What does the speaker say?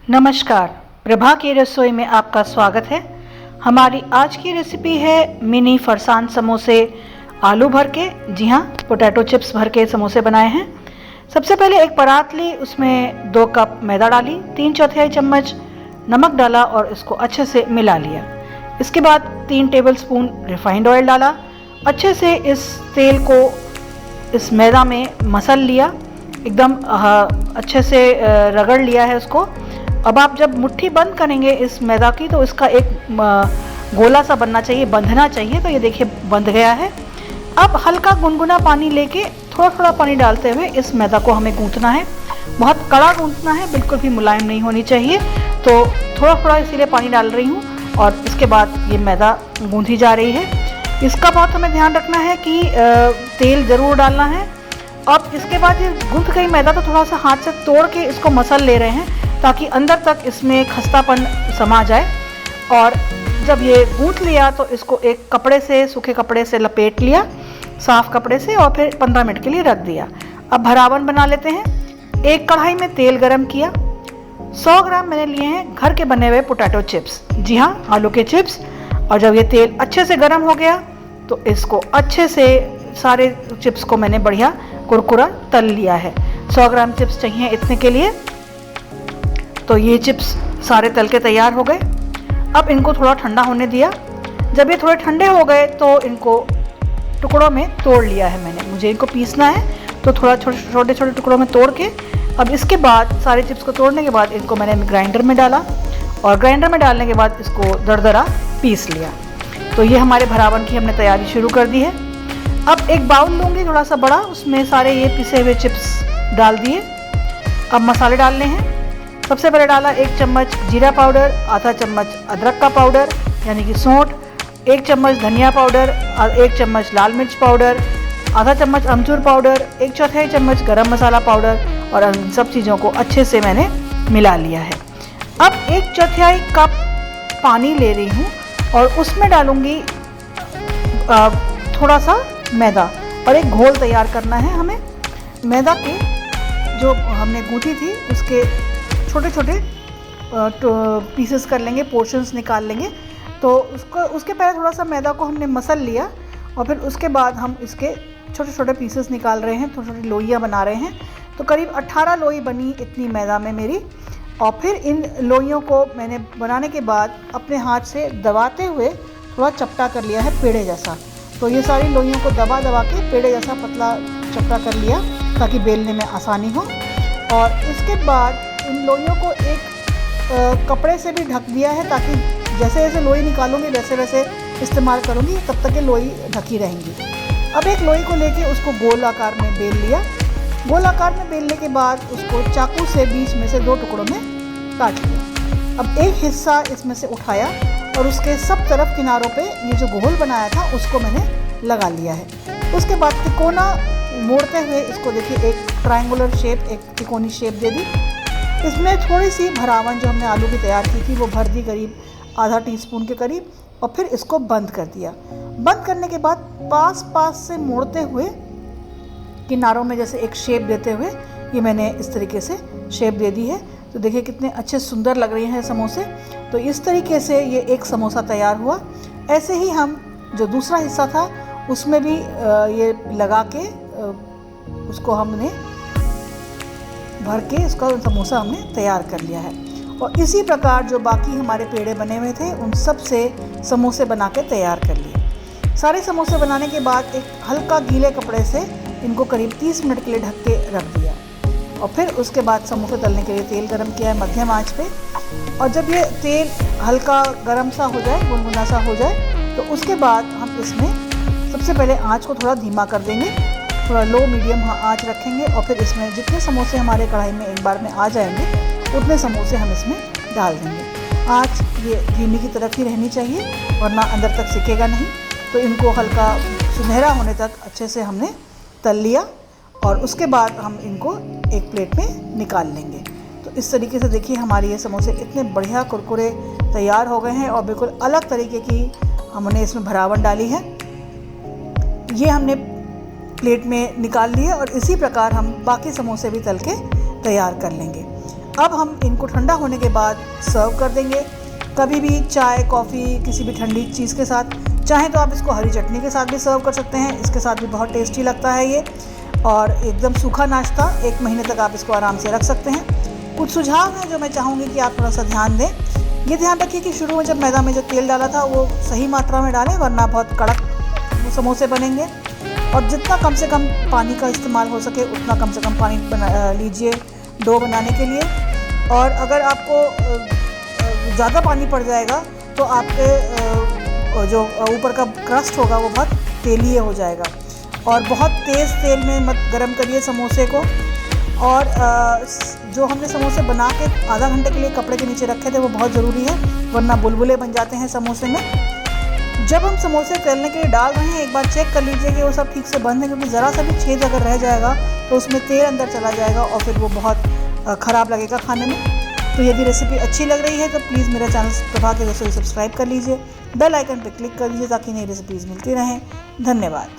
नमस्कार, प्रभा की रसोई में आपका स्वागत है। हमारी आज की रेसिपी है मिनी फरसान समोसे आलू भर के। जी हाँ, पोटैटो चिप्स भर के समोसे बनाए हैं। सबसे पहले एक परात ली, उसमें 2 कप मैदा डाली, 3/4 चम्मच नमक डाला और इसको अच्छे से मिला लिया। इसके बाद 3 टेबलस्पून रिफाइंड ऑयल डाला। अच्छे से इस तेल को इस मैदा में मसल लिया, एकदम अच्छे से रगड़ लिया है उसको। अब आप जब मुट्ठी बंद करेंगे इस मैदा की तो इसका एक गोला सा बनना चाहिए, बंधना चाहिए। तो ये देखिए बंध गया है। अब हल्का गुनगुना पानी लेके थोड़ा थोड़ा पानी डालते हुए इस मैदा को हमें गूंथना है। बहुत कड़ा गूंथना है, बिल्कुल भी मुलायम नहीं होनी चाहिए। तो थोड़ा थोड़ा इसीलिए पानी डाल रही हूँ और इसके बाद ये मैदा गूंथी जा रही है। इसका बहुत हमें ध्यान रखना है कि तेल ज़रूर डालना है। अब इसके बाद ये गूंथ गई मैदा तो थोड़ा सा हाथ से तोड़ के इसको मसल ले रहे हैं ताकि अंदर तक इसमें खस्तापन समा जाए। और जब ये गूंथ लिया तो इसको एक कपड़े से, सूखे कपड़े से लपेट लिया, साफ कपड़े से, और फिर 15 मिनट के लिए रख दिया। अब भरावन बना लेते हैं। एक कढ़ाई में तेल गरम किया। 100 ग्राम मैंने लिए हैं घर के बने हुए पोटैटो चिप्स। जी हाँ, आलू के चिप्स। और जब ये तेल अच्छे से गर्म हो गया तो इसको अच्छे से सारे चिप्स को मैंने बढ़िया कुरकुरा तल लिया है। 100 ग्राम चिप्स चाहिए इतने के लिए। तो ये चिप्स सारे तल के तैयार हो गए। अब इनको थोड़ा ठंडा होने दिया। जब ये थोड़े ठंडे हो गए तो इनको टुकड़ों में तोड़ लिया है मैंने। मुझे इनको पीसना है तो थोड़ा छोटे छोटे टुकड़ों में तोड़ के, अब इसके बाद सारे चिप्स को तोड़ने के बाद इनको मैंने ग्राइंडर में डाला और ग्राइंडर में डालने के बाद इसको दरदरा पीस लिया। तो ये हमारे भरावन की हमने तैयारी शुरू कर दी है। अब एक बाउल लूँगी थोड़ा सा बड़ा, उसमें सारे ये पिसे हुए चिप्स डाल दिए। अब मसाले डालने हैं। सबसे पहले डाला 1 चम्मच जीरा पाउडर, आधा चम्मच अदरक का पाउडर यानी कि सौंठ, 1 चम्मच धनिया पाउडर, 1 चम्मच लाल मिर्च पाउडर, आधा चम्मच अमचूर पाउडर, 1/4 चम्मच गरम मसाला पाउडर, और इन सब चीज़ों को अच्छे से मैंने मिला लिया है। अब 1/4 कप पानी ले रही हूँ और उसमें डालूँगी थोड़ा सा मैदा, और एक घोल तैयार करना है हमें। मैदा के जो हमने गूंथी थी उसके छोटे छोटे पीसेस कर लेंगे, पोर्शंस निकाल लेंगे। तो उसके पहले थोड़ा सा मैदा को हमने मसल लिया और फिर उसके बाद हम इसके छोटे छोटे पीसेस निकाल रहे हैं, छोटी छोटी लोइयाँ बना रहे हैं। तो करीब 18 लोई बनी इतनी मैदा में मेरी। और फिर इन लोइयों को मैंने बनाने के बाद अपने हाथ से दबाते हुए थोड़ा चपटा कर लिया है, पेड़े जैसा। तो ये सारी लोइयों को दबा दबा के पेड़े जैसा पतला चपटा कर लिया ताकि बेलने में आसानी हो। और इसके बाद इन लोइयों को एक कपड़े से भी ढक दिया है ताकि जैसे जैसे लोई निकालूंगी वैसे वैसे इस्तेमाल करूंगी, तब तक ये लोई ढकी रहेंगी। अब एक लोई को लेके उसको गोल आकार में बेल लिया। गोल आकार में बेलने के बाद उसको चाकू से बीच में से 2 टुकड़ों में काट लिया। अब एक हिस्सा इसमें से उठाया और उसके सब तरफ किनारों पे ये जो घोल बनाया था उसको मैंने लगा लिया है। उसके बाद तिकोना मोड़ते हुए इसको देखिए एक ट्रायंगुलर शेप, एक तिकोनी शेप दे दी। इसमें थोड़ी सी भरावन जो हमने आलू की तैयार की थी वो भर दी, करीब आधा टीस्पून के करीब, और फिर इसको बंद कर दिया। बंद करने के बाद पास से मोड़ते हुए किनारों में जैसे एक शेप देते हुए ये मैंने इस तरीके से शेप दे दी है। तो देखिए कितने अच्छे सुंदर लग रहे हैं समोसे। तो इस तरीके से ये एक समोसा तैयार हुआ। ऐसे ही हम जो दूसरा हिस्सा था उसमें भी ये लगा के उसको हमने भर के इसका समोसा हमने तैयार कर लिया है। और इसी प्रकार जो बाकी हमारे पेड़े बने हुए थे उन सब से समोसे बना के तैयार कर लिए। सारे समोसे बनाने के बाद एक हल्का गीले कपड़े से इनको करीब 30 मिनट के लिए ढक के रख दिया। और फिर उसके बाद समोसे तलने के लिए तेल गरम किया है मध्यम आंच पे। और जब ये तेल हल्का गरम सा हो जाए, गुनगुना सा हो जाए, तो उसके बाद हम इसमें सबसे पहले आँच को थोड़ा धीमा कर देंगे, थोड़ा लो मीडियम आंच रखेंगे। और फिर इसमें जितने समोसे हमारे कढ़ाई में एक बार में आ जाएंगे उतने समोसे हम इसमें डाल देंगे। आंच ये धीमी की तरफ ही रहनी चाहिए वरना अंदर तक सिकेगा नहीं। तो इनको हल्का सुनहरा होने तक अच्छे से हमने तल लिया और उसके बाद हम इनको एक प्लेट में निकाल लेंगे। तो इस तरीके से देखिए हमारे ये समोसे इतने बढ़िया कुरकुरे तैयार हो गए हैं और बिल्कुल अलग तरीके की हमने इसमें भरावन डाली है। ये हमने प्लेट में निकाल लिए और इसी प्रकार हम बाकी समोसे भी तल के तैयार कर लेंगे। अब हम इनको ठंडा होने के बाद सर्व कर देंगे, कभी भी चाय कॉफ़ी किसी भी ठंडी चीज़ के साथ। चाहें तो आप इसको हरी चटनी के साथ भी सर्व कर सकते हैं, इसके साथ भी बहुत टेस्टी लगता है ये। और एकदम सूखा नाश्ता, 1 महीने तक आप इसको आराम से रख सकते हैं। कुछ सुझाव हैं जो मैं चाहूँगी कि आप थोड़ा सा ध्यान दें। ये ध्यान रखिए कि शुरू में जब मैदा में जो तेल डाला था वो सही मात्रा में डालें, वरना बहुत कड़क समोसे बनेंगे। और जितना कम से कम पानी का इस्तेमाल हो सके उतना कम से कम पानी लीजिए डो बनाने के लिए। और अगर आपको ज़्यादा पानी पड़ जाएगा तो आपके जो ऊपर का क्रस्ट होगा वो बहुत तेलीय हो जाएगा। और बहुत तेज़ तेल में मत गरम करिए समोसे को। और जो हमने समोसे बना के आधा घंटे के लिए कपड़े के नीचे रखे थे वो बहुत ज़रूरी है, वरना बुलबुले बन जाते हैं समोसे में। जब हम समोसे तलने के लिए डाल रहे हैं एक बार चेक कर लीजिए कि वो सब ठीक से बंद है, क्योंकि ज़रा सा भी छेद अगर रह जाएगा तो उसमें तेल अंदर चला जाएगा और फिर वो बहुत ख़राब लगेगा खाने में। तो यदि रेसिपी अच्छी लग रही है तो प्लीज़ मेरा चैनल प्रभा की रसोई सब्सक्राइब कर लीजिए, बेल आइकन पर क्लिक कर लीजिए ताकि नई रेसिपीज़ मिलती रहें। धन्यवाद।